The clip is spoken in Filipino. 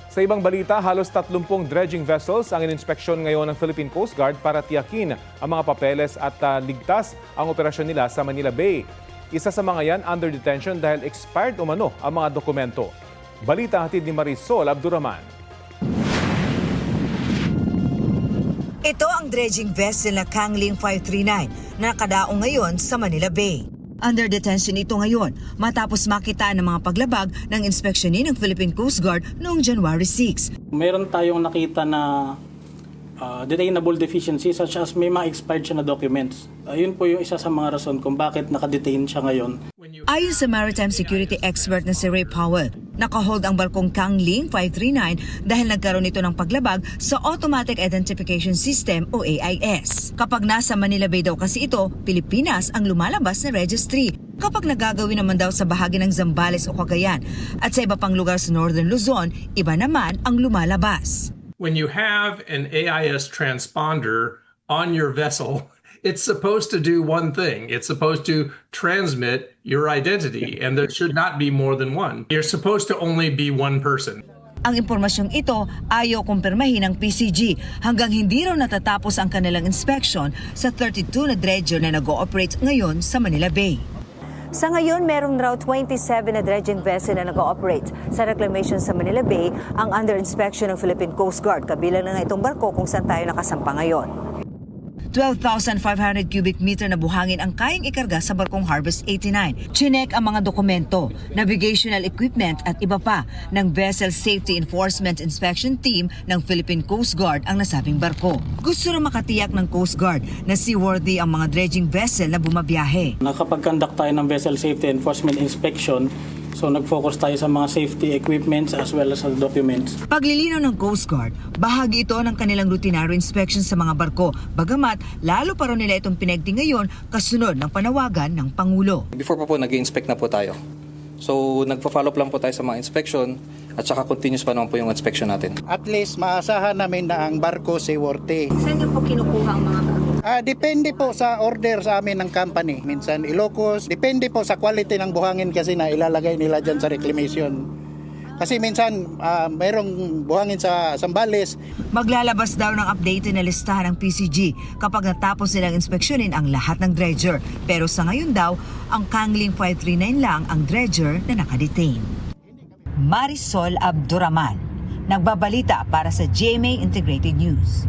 Sa ibang balita, halos 30 dredging vessels ang ininspeksyon ngayon ng Philippine Coast Guard para tiyakin ang mga papeles at ligtas ang operasyon nila sa Manila Bay. Isa sa mga yan under detention dahil expired umano ang mga dokumento. Balita hatid ni Marisol Abduraman. Ito ang dredging vessel na Kangling 539 na nakadaong ngayon sa Manila Bay. Under detention ito ngayon matapos makita ng mga paglabag ng inspeksyonin ng Philippine Coast Guard noong January 6. Meron tayong nakita na detainable deficiency such as may mga expired siya na documents. Yun po yung isa sa mga rason kung bakit nakadetain siya ngayon. Ayon sa maritime security expert na si Ray Powell, nakahold ang barkong Kangling 539 dahil nagkaroon ito ng paglabag sa Automatic Identification System o AIS. Kapag nasa Manila Bay daw kasi ito, Pilipinas ang lumalabas na registry. Kapag nagagawin naman daw sa bahagi ng Zambales o Cagayan at sa iba pang lugar sa Northern Luzon, iba naman ang lumalabas. When you have an AIS transponder on your vessel, it's supposed to do one thing. It's supposed to transmit your identity, and there should not be more than one. You're supposed to only be one person. Ang impormasyong ito ayaw kumpirmahin ng PCG hanggang hindi raw natatapos ang kanilang inspection sa 32 na dredger na nag-ooperate ngayon sa Manila Bay. Sa ngayon, meron raw 27 na dredging vessel na nag-ooperate sa reclamation sa Manila Bay ang under inspection ng Philippine Coast Guard. Kabilang na nga itong barko kung saan tayo nakasampa ngayon. 12,500 cubic meter na buhangin ang kayang ikarga sa barkong Harvest 89. Chinek ang mga dokumento, navigational equipment at iba pa ng Vessel Safety Enforcement Inspection Team ng Philippine Coast Guard ang nasabing barko. Gusto na makatiyak ng Coast Guard na seaworthy ang mga dredging vessel na bumabiyahe. Nakapag-conduct tayo ng Vessel Safety Enforcement Inspection, so nag-focus tayo sa mga safety equipments as well as sa documents. Paglilinaw ng Coast Guard, bahagi ito ng kanilang routinary inspection sa mga barko. Bagamat, lalo pa rin nila itong pinagdi ngayon kasunod ng panawagan ng Pangulo. Before pa po nag-inspect na po tayo. So nagpa-follow up lang po tayo sa mga inspection at saka continuous pa naman po yung inspection natin. At least maasahan namin na ang barko seaworthy. Saan niyo po kinukuha ang mga barko? Depende po sa order sa amin ng company. Minsan Ilocos, depende po sa quality ng buhangin kasi na ilalagay nila dyan sa reclamation. Kasi minsan mayroong buhangin sa Zambales. Maglalabas daw ng updated na listahan ng PCG kapag natapos nilang inspeksyonin ang lahat ng dredger. Pero sa ngayon daw, ang Kangling 539 lang ang dredger na nakadetain. Marisol Abduraman, nagbabalita para sa GMA Integrated News.